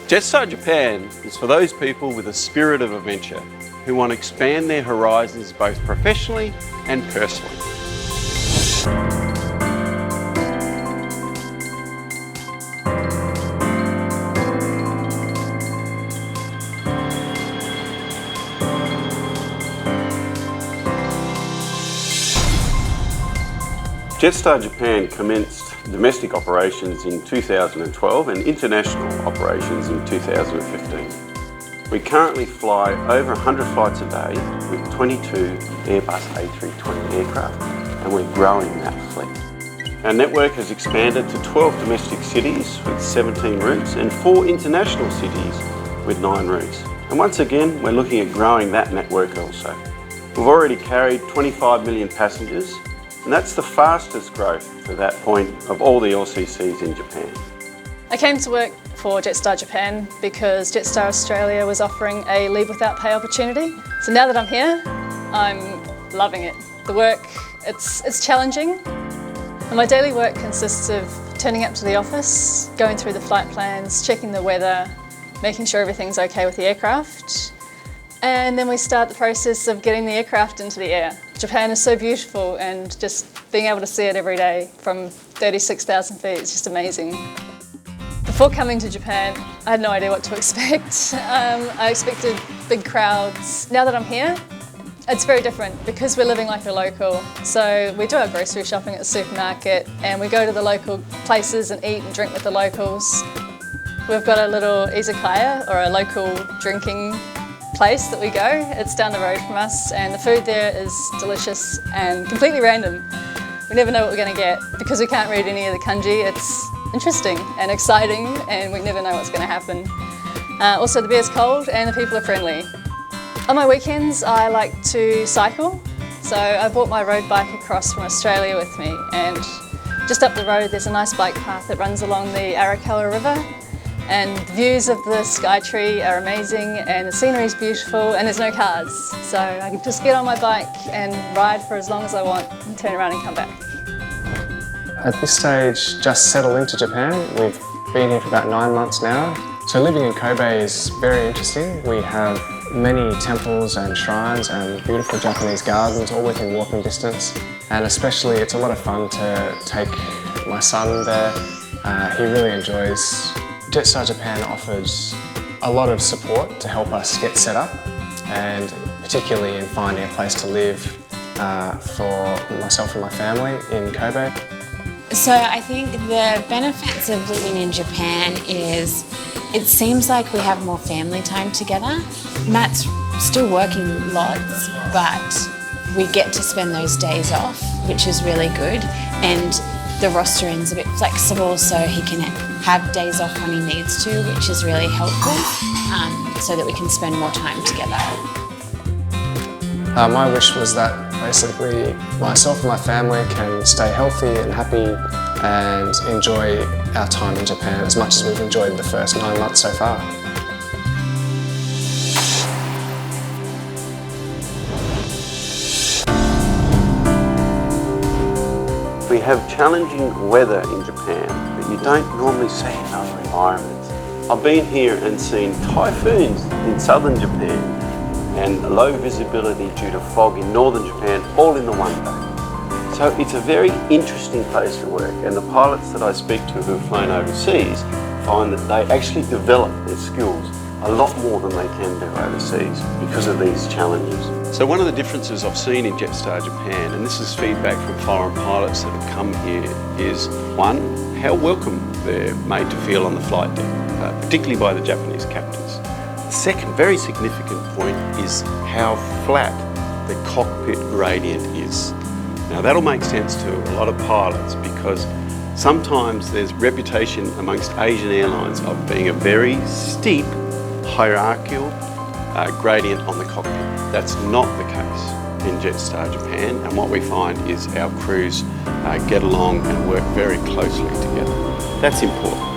Jetstar Japan is for those people with a spirit of adventure who want to expand their horizons both professionally and personally. Jetstar Japan commenced domestic operations in 2012 and international operations in 2015. We currently fly over 100 flights a day with 22 Airbus A320 aircraft, and we're growing that fleet. Our network has expanded to 12 domestic cities with 17 routes and 4 international cities with 9 routes. And once again, we're looking at growing that network also. We've already carried 25 million passengers, and that's the fastest growth to that point of all the LCCs in Japan. I came to work for Jetstar Japan because Jetstar Australia was offering a leave without pay opportunity. So now that I'm here, I'm loving it. The work, it's challenging. And my daily work consists of turning up to the office, going through the flight plans, checking the weather, making sure everything's okay with the aircraft. And then we start the process of getting the aircraft into the air. Japan is so beautiful, and just being able to see it every day from 36,000 feet is just amazing. Before coming to Japan, I had no idea what to expect. I expected big crowds. Now that I'm here, it's very different because we're living like a local. So we do our grocery shopping at the supermarket, and we go to the local places and eat and drink with the locals. We've got a little izakaya, or a local drinking place that we go. It's down the road from us, and the food there is delicious and completely random. We never know what we're going to get because we can't read any of the kanji. It's interesting and exciting, and we never know what's going to happen. Also, the beer's cold and the people are friendly. On my weekends, I like to cycle. So I brought my road bike across from Australia with me, and just up the road there's a nice bike path that runs along the Arakawa River. And the views of the Skytree are amazing, and the scenery is beautiful, and there's no cars. So I can just get on my bike and ride for as long as I want and turn around and come back. At this stage, just settled into Japan. We've been here for about 9 months now. So living in Kobe is very interesting. We have many temples and shrines and beautiful Japanese gardens all within walking distance. And especially it's a lot of fun to take my son there. He really enjoys. Jetstar Japan offers a lot of support to help us get set up, and particularly in finding a place to live for myself and my family in Kobe. So I think the benefits of living in Japan is it seems like we have more family time together. Matt's still working lots, but we get to spend those days off, which is really good. And the rostering's a bit flexible, so he can have days off when he needs to, which is really helpful, so that we can spend more time together. My wish was that basically myself and my family can stay healthy and happy and enjoy our time in Japan as much as we've enjoyed the first 9 months so far. We have challenging weather in Japan that you don't normally see in other environments. I've been here and seen typhoons in southern Japan and low visibility due to fog in northern Japan, all in the one day. So it's a very interesting place to work, and the pilots that I speak to who have flown overseas find that they actually develop their skills a lot more than they can do overseas because of these challenges. So one of the differences I've seen in Jetstar Japan, and this is feedback from foreign pilots that have come here, is one, how welcome they're made to feel on the flight deck, particularly by the Japanese captains. The second very significant point is how flat the cockpit gradient is. Now that'll make sense to a lot of pilots because sometimes there's reputation amongst Asian airlines of being a very steep hierarchical gradient on the cockpit. That's not the case in Jetstar Japan, and what we find is our crews get along and work very closely together. That's important.